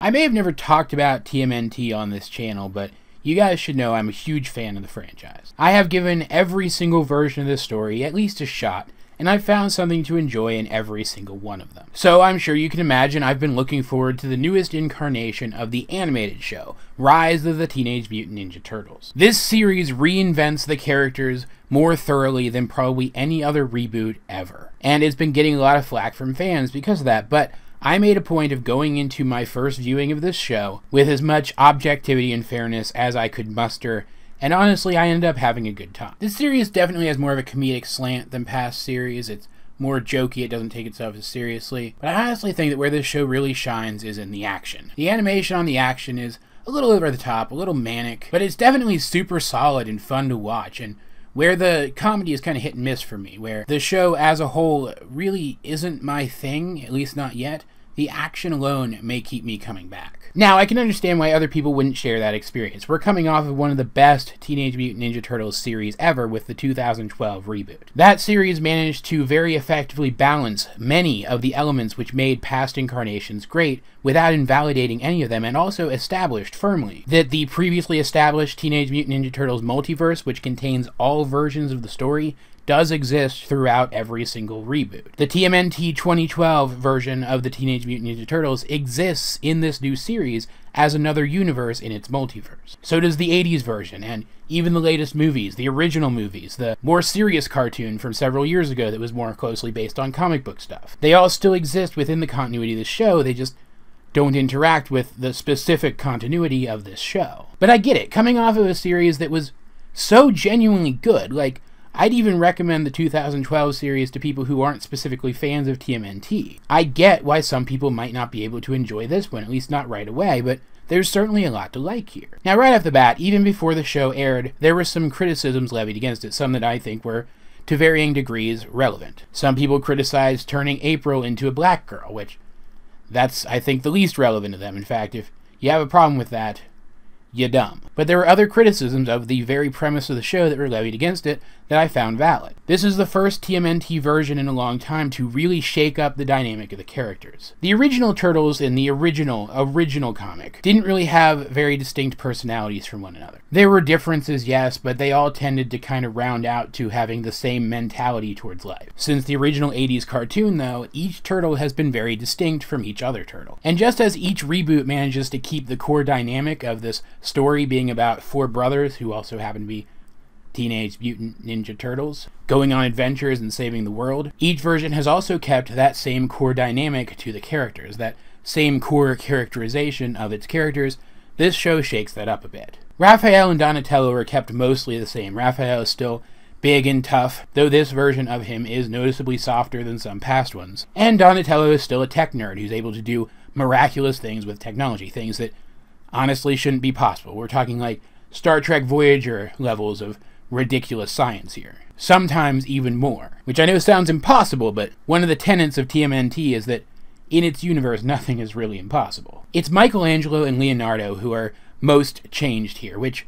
I may have never talked about TMNT on this channel, but you guys should know I'm a huge fan of the franchise. I have given every single version of this story at least a shot, and I've found something to enjoy in every single one of them. So I'm sure you can imagine I've been looking forward to the newest incarnation of the animated show, Rise of the Teenage Mutant Ninja Turtles. This series reinvents the characters more thoroughly than probably any other reboot ever, and it's been getting a lot of flack from fans because of that, but I made a point of going into my first viewing of this show with as much objectivity and fairness as I could muster, and honestly, I ended up having a good time. This series definitely has more of a comedic slant than past series. It's more jokey, it doesn't take itself as seriously. But I honestly think that where this show really shines is in the action. The animation on the action is a little over the top, a little manic, but it's definitely super solid and fun to watch, and where the comedy is kind of hit and miss for me, where the show as a whole really isn't my thing, at least not yet, the action alone may keep me coming back. Now, I can understand why other people wouldn't share that experience. We're coming off of one of the best Teenage Mutant Ninja Turtles series ever with the 2012 reboot. That series managed to very effectively balance many of the elements which made past incarnations great without invalidating any of them, and also established firmly that the previously established Teenage Mutant Ninja Turtles multiverse, which contains all versions of the story, does exist throughout every single reboot. The TMNT 2012 version of the Teenage Mutant Ninja Turtles exists in this new series as another universe in its multiverse. So does the 80s version, and even the latest movies, the original movies, the more serious cartoon from several years ago that was more closely based on comic book stuff. They all still exist within the continuity of the show, they just don't interact with the specific continuity of this show. But I get it, coming off of a series that was so genuinely good, like, I'd even recommend the 2012 series to people who aren't specifically fans of TMNT. I get why some people might not be able to enjoy this one, at least not right away, but there's certainly a lot to like here. Now, right off the bat, even before the show aired, there were some criticisms levied against it, some that I think were, to varying degrees, relevant. Some people criticized turning April into a black girl, which, that's, I think, the least relevant of them. In fact, if you have a problem with that, you're dumb. But there were other criticisms of the very premise of the show that were levied against it that I found valid. This is the first TMNT version in a long time to really shake up the dynamic of the characters. The original Turtles in the original comic didn't really have very distinct personalities from one another. There were differences, yes, but they all tended to kind of round out to having the same mentality towards life. Since the original 80s cartoon, though, each turtle has been very distinct from each other turtle. And just as each reboot manages to keep the core dynamic of this story being about four brothers who also happen to be Teenage Mutant Ninja Turtles going on adventures and saving the world, each version has also kept that same core dynamic to the characters, that same core characterization of its characters. This show shakes that up a bit. Raphael and Donatello are kept mostly the same. Raphael is still big and tough, though this version of him is noticeably softer than some past ones. And Donatello is still a tech nerd who's able to do miraculous things with technology, things that honestly shouldn't be possible. We're talking like Star Trek Voyager levels of ridiculous science here. Sometimes even more. Which I know sounds impossible, but one of the tenets of TMNT is that in its universe, nothing is really impossible. It's Michelangelo and Leonardo who are most changed here, which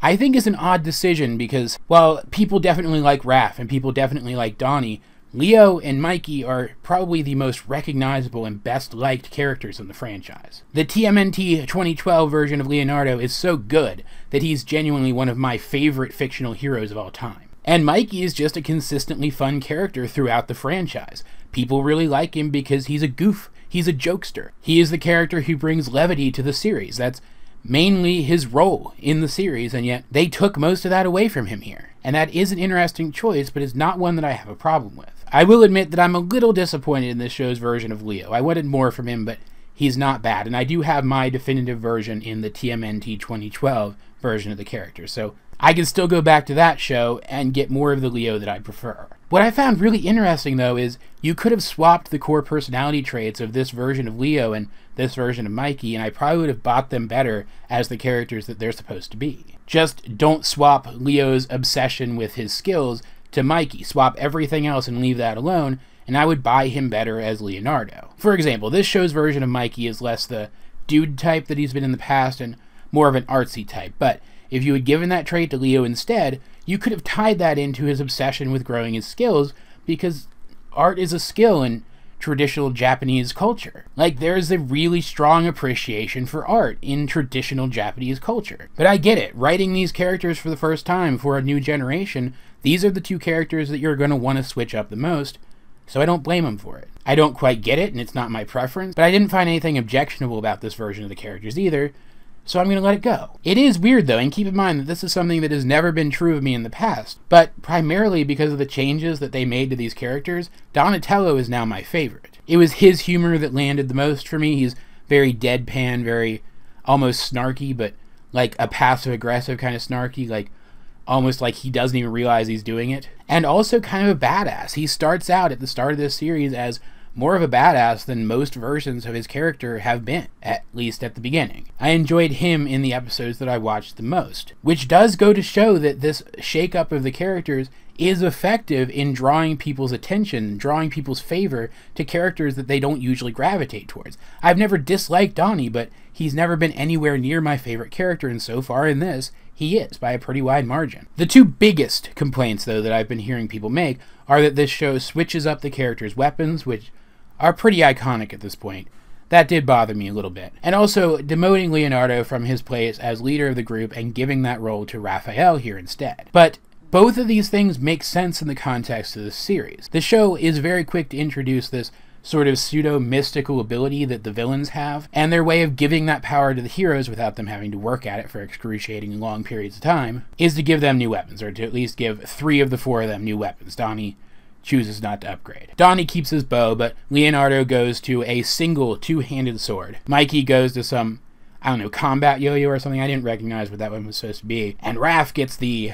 I think is an odd decision because, while people definitely like Raph and people definitely like Donnie, Leo and Mikey are probably the most recognizable and best liked characters in the franchise. The TMNT 2012 version of Leonardo is so good that he's genuinely one of my favorite fictional heroes of all time. And Mikey is just a consistently fun character throughout the franchise. People really like him because he's a goof, he's a jokester. He is the character who brings levity to the series. That's mainly his role in the series, and yet they took most of that away from him here. And that is an interesting choice, but it's not one that I have a problem with. I will admit that I'm a little disappointed in this show's version of Leo. I wanted more from him, but he's not bad, and I do have my definitive version in the TMNT 2012 version of the character, so I can still go back to that show and get more of the Leo that I prefer. What I found really interesting, though, is you could have swapped the core personality traits of this version of Leo and this version of Mikey, and I probably would have bought them better as the characters that they're supposed to be. Just don't swap Leo's obsession with his skills to Mikey. Swap everything else and leave that alone, and I would buy him better as Leonardo. For example, this show's version of Mikey is less the dude type that he's been in the past and more of an artsy type, but if you had given that trait to Leo instead, you could have tied that into his obsession with growing his skills, because art is a skill and traditional Japanese culture. Like, there's a really strong appreciation for art in traditional Japanese culture. But I get it, writing these characters for the first time for a new generation, these are the two characters that you're going to want to switch up the most, so I don't blame them for it. I don't quite get it, and it's not my preference, but I didn't find anything objectionable about this version of the characters either, so I'm going to let it go. It is weird though, and keep in mind that this is something that has never been true of me in the past, but primarily because of the changes that they made to these characters, Donatello is now my favorite. It was his humor that landed the most for me. He's very deadpan, very almost snarky, but like a passive-aggressive kind of snarky, like almost like he doesn't even realize he's doing it. And also kind of a badass. He starts out at the start of this series as more of a badass than most versions of his character have been, at least at the beginning. I enjoyed him in the episodes that I watched the most, which does go to show that this shake-up of the characters is effective in drawing people's attention, drawing people's favor to characters that they don't usually gravitate towards. I've never disliked Donnie, but he's never been anywhere near my favorite character, and so far in this, he is, by a pretty wide margin. The two biggest complaints, though, that I've been hearing people make are that this show switches up the characters' weapons, which are pretty iconic at this point. That did bother me a little bit. And also, demoting Leonardo from his place as leader of the group and giving that role to Raphael here instead. But both of these things make sense in the context of this series. The show is very quick to introduce this sort of pseudo-mystical ability that the villains have, and their way of giving that power to the heroes without them having to work at it for excruciating long periods of time is to give them new weapons, or to at least give 3 of the 4 of them new weapons. Donnie chooses not to upgrade. Donnie keeps his bow, but Leonardo goes to a single 2-handed sword. Mikey goes to some, I don't know, combat yo-yo or something. I didn't recognize what that one was supposed to be. And Raph gets the...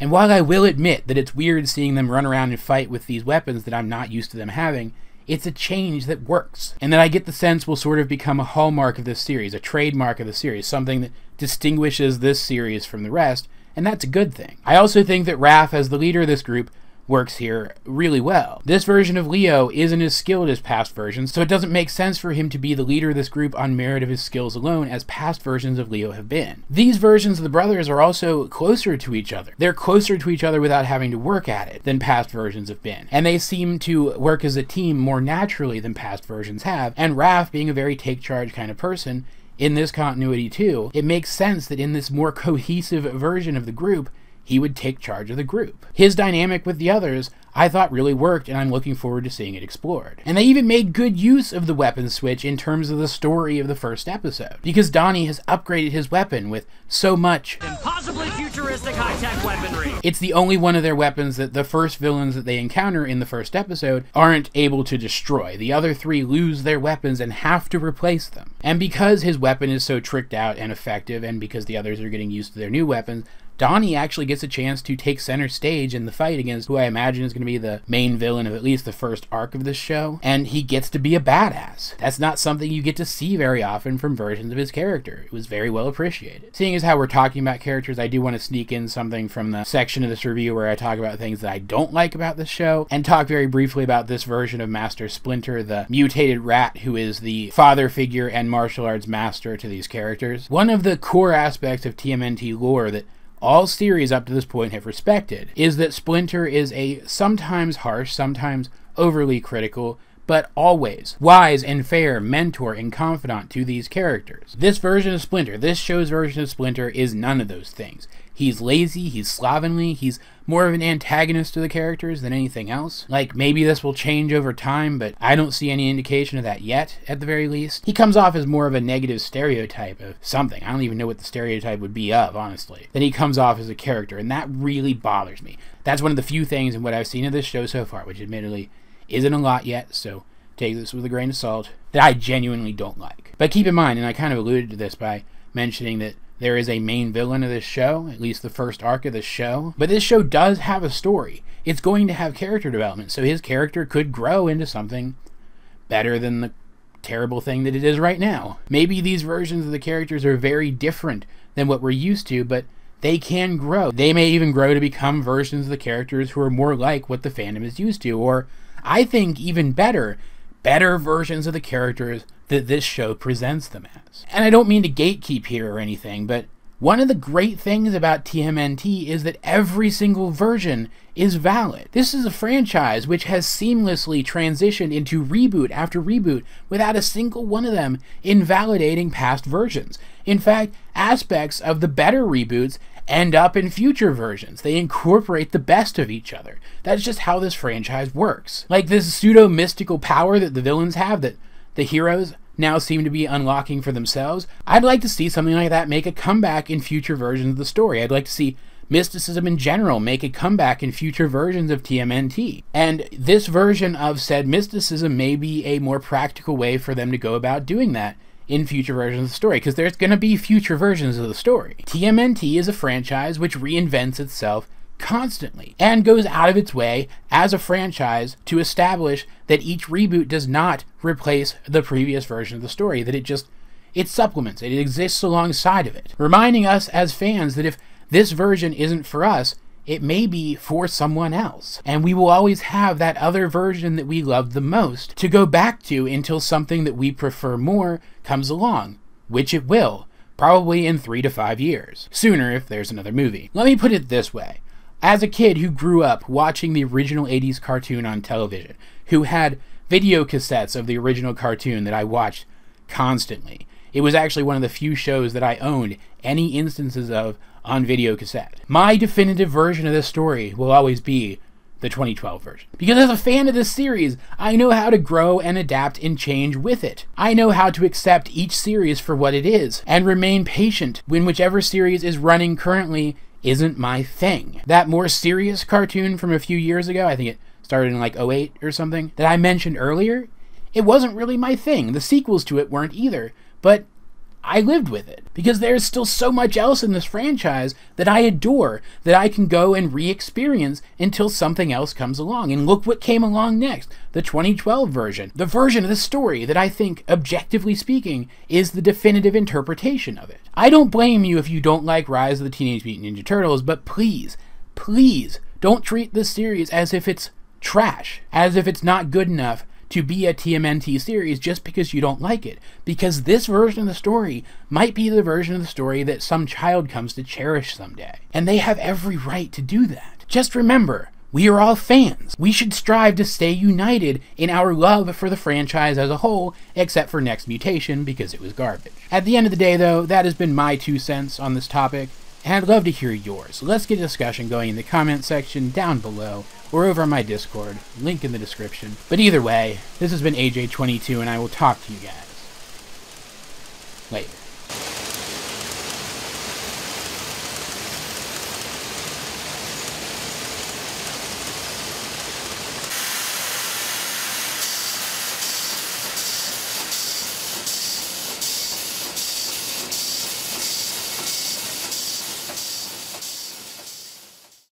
And while I will admit that it's weird seeing them run around and fight with these weapons that I'm not used to them having, it's a change that works, and that I get the sense will sort of become a hallmark of this series, a trademark of the series, something that distinguishes this series from the rest, and that's a good thing. I also think that Raph, as the leader of this group, works here really well. This version of Leo isn't as skilled as past versions, so it doesn't make sense for him to be the leader of this group on merit of his skills alone, as past versions of Leo have been. These versions of the brothers are also closer to each other. They're closer to each other without having to work at it than past versions have been, and they seem to work as a team more naturally than past versions have, and Raph, being a very take-charge kind of person, in this continuity too, it makes sense that in this more cohesive version of the group, he would take charge of the group. His dynamic with the others, I thought really worked, and I'm looking forward to seeing it explored. And they even made good use of the weapon switch in terms of the story of the first episode, because Donnie has upgraded his weapon with so much impossibly futuristic high-tech weaponry. It's the only one of their weapons that the first villains that they encounter in the first episode aren't able to destroy. The other 3 lose their weapons and have to replace them. And because his weapon is so tricked out and effective, and because the others are getting used to their new weapons, Donnie actually gets a chance to take center stage in the fight against who I imagine is going to be the main villain of at least the first arc of this show, and he gets to be a badass. That's not something you get to see very often from versions of his character. It was very well appreciated. Seeing as how we're talking about characters, I do want to sneak in something from the section of this review where I talk about things that I don't like about this show, and talk very briefly about this version of Master Splinter, the mutated rat who is the father figure and martial arts master to these characters. One of the core aspects of TMNT lore that all series up to this point have respected is that Splinter is a sometimes harsh, sometimes overly critical, but always wise and fair mentor and confidant to these characters. This version of Splinter, this show's version of Splinter, is none of those things. He's lazy, he's slovenly, he's more of an antagonist to the characters than anything else. Like, maybe this will change over time, but I don't see any indication of that yet, at the very least. He comes off as more of a negative stereotype of something. I don't even know what the stereotype would be of, honestly. Then he comes off as a character, and that really bothers me. That's one of the few things in what I've seen of this show so far, which admittedly isn't a lot yet, so take this with a grain of salt, that I genuinely don't like. But keep in mind, and I kind of alluded to this by mentioning that there is a main villain of this show, at least the first arc of this show. But this show does have a story. It's going to have character development, so his character could grow into something better than the terrible thing that it is right now. Maybe these versions of the characters are very different than what we're used to, but they can grow. They may even grow to become versions of the characters who are more like what the fandom is used to, or I think even better versions of the characters that this show presents them as. And I don't mean to gatekeep here or anything, but One of the great things about TMNT is that every single version is valid. This is a franchise which has seamlessly transitioned into reboot after reboot without a single one of them invalidating past versions. In fact, aspects of the better reboots end up in future versions. They incorporate the best of each other. That's just how this franchise works. Like this pseudo-mystical power that the villains have that the heroes now seem to be unlocking for themselves. I'd like to see something like that make a comeback in future versions of the story. I'd like to see mysticism in general make a comeback in future versions of TMNT. And this version of said mysticism may be a more practical way for them to go about doing that in future versions of the story, because there's going to be future versions of the story. TMNT is a franchise which reinvents itself constantly and goes out of its way as a franchise to establish that each reboot does not replace the previous version of the story, that it supplements it, it exists alongside of it, reminding us as fans that if this version isn't for us, it may be for someone else. And we will always have that other version that we loved the most to go back to until something that we prefer more comes along, which it will, probably in 3 to 5 years. Sooner if there's another movie. Let me put it this way. As a kid who grew up watching the original 80s cartoon on television, who had video cassettes of the original cartoon that I watched constantly, it was actually one of the few shows that I owned any instances of on video cassette. My definitive version of this story will always be the 2012 version. Because as a fan of this series, I know how to grow and adapt and change with it. I know how to accept each series for what it is, and remain patient when whichever series is running currently isn't my thing. That more serious cartoon from a few years ago, I think it started in like 2008 or something, that I mentioned earlier, it wasn't really my thing. The sequels to it weren't either, but I lived with it because there's still so much else in this franchise that I adore that I can go and re-experience until something else comes along. And look what came along next, the 2012 version. The version of the story that I think, objectively speaking, is the definitive interpretation of it. I don't blame you if you don't like Rise of the Teenage Mutant Ninja Turtles, but please, please don't treat this series as if it's trash, as if it's not good enough to be a TMNT series just because you don't like it. Because this version of the story might be the version of the story that some child comes to cherish someday. And they have every right to do that. Just remember, we are all fans. We should strive to stay united in our love for the franchise as a whole, except for Next Mutation because it was garbage. At the end of the day though, that has been my 2 cents on this topic, and I'd love to hear yours. Let's get a discussion going in the comment section down below, or over on my Discord, link in the description. But either way, this has been AJ22, and I will talk to you guys later.